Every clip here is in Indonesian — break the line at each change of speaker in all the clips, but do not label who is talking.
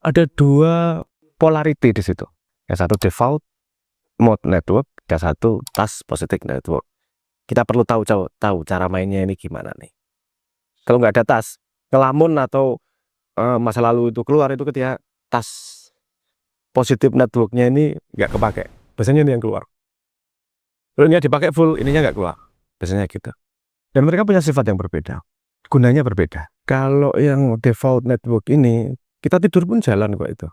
Ada dua polarity di situ. Yang satu default mode network, yang satu task specific network. Kita perlu tahu cara mainnya ini gimana nih. Kalau nggak ada task, ngelamun atau masa lalu itu keluar itu ketika task positif networknya ini nggak kepake. Biasanya ini yang keluar. Kalau ini dipakai full, ininya nggak keluar. Biasanya gitu. Dan mereka punya sifat yang berbeda. Gunanya berbeda. Kalau yang default network ini, kita tidur pun jalan kok itu.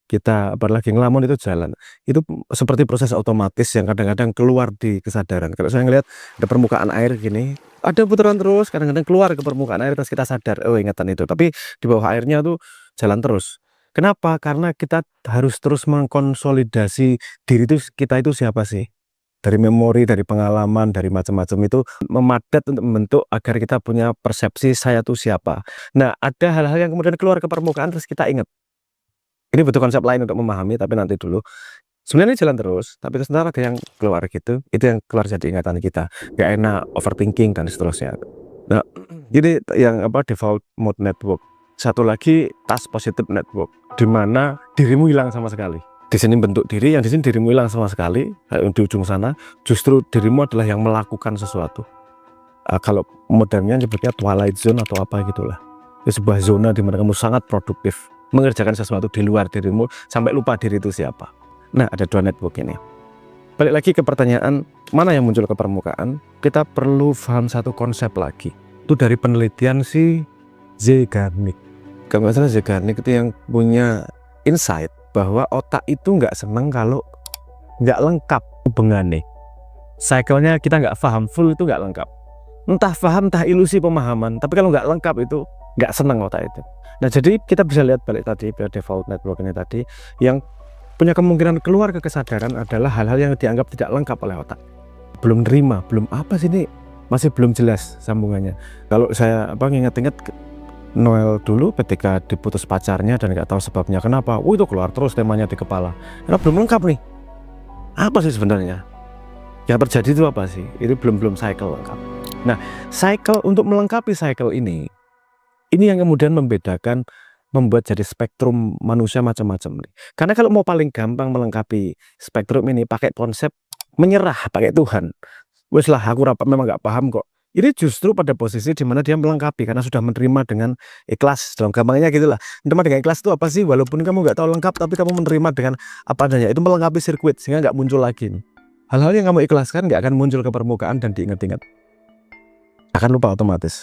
Kita apalagi ngelamun itu jalan. Itu seperti proses otomatis yang kadang-kadang keluar di kesadaran. Kalau saya ngelihat ada permukaan air gini, ada putaran terus, kadang-kadang keluar ke permukaan air terus kita sadar, oh ingatan itu. Tapi di bawah airnya tuh jalan terus. Kenapa? Karena kita harus terus mengkonsolidasi diri itu, kita itu siapa sih? Dari memori, dari pengalaman, dari macam-macam itu memadat untuk membentuk agar kita punya persepsi saya tuh siapa. Nah, ada hal-hal yang kemudian keluar ke permukaan terus kita ingat. Ini butuh konsep lain untuk memahami, tapi nanti dulu. Sebenarnya ini jalan terus, tapi sebentar ada yang keluar gitu. Itu yang keluar jadi ingatan kita. Gak enak, overthinking dan seterusnya. Nah, jadi yang default mode network. Satu lagi task positive network, di mana dirimu hilang sama sekali. Di sini bentuk diri, yang di sini dirimu hilang sama sekali. Di ujung sana, justru dirimu adalah yang melakukan sesuatu. Kalau modernnya nyebutnya twilight zone atau apa gitulah. Itu sebuah zona di mana kamu sangat produktif mengerjakan sesuatu di luar dirimu sampai lupa diri itu siapa. Nah, ada dua network ini. Balik lagi ke pertanyaan mana yang muncul ke permukaan, kita perlu paham satu konsep lagi. Itu dari penelitian si Zeigarnik. Kalau nggak salah Zeigarnik itu yang punya insight bahwa otak itu nggak seneng kalau nggak lengkap hubungannya. Cycle-nya kita nggak paham full itu nggak lengkap. Entah paham, entah ilusi pemahaman. Tapi kalau nggak lengkap itu nggak seneng otak itu. Nah, jadi kita bisa lihat balik tadi pada default network ini tadi, yang punya kemungkinan keluar ke kesadaran adalah hal-hal yang dianggap tidak lengkap oleh otak. Belum nerima, belum apa sih ini, masih belum jelas sambungannya. Kalau saya ingat-ingat Noel dulu ketika diputus pacarnya dan nggak tahu sebabnya kenapa, itu keluar terus temanya di kepala. Karena belum lengkap nih. Apa sih sebenarnya? Yang terjadi itu apa sih? Itu belum cycle lengkap. Nah, cycle untuk melengkapi cycle ini yang kemudian membedakan, membuat jadi spektrum manusia macam-macam nih. Karena kalau mau paling gampang melengkapi spektrum ini pakai konsep menyerah, pakai Tuhan. Wes lah, aku memang nggak paham kok. Ini justru pada posisi di mana dia melengkapi karena sudah menerima dengan ikhlas. Dalam gampangnya gitulah. Menerima dengan ikhlas itu apa sih? Walaupun kamu nggak tahu lengkap, tapi kamu menerima dengan apa adanya. Itu melengkapi sirkuit sehingga nggak muncul lagi. Hal-hal yang kamu ikhlaskan nggak akan muncul ke permukaan dan diingat-ingat. Akan lupa otomatis.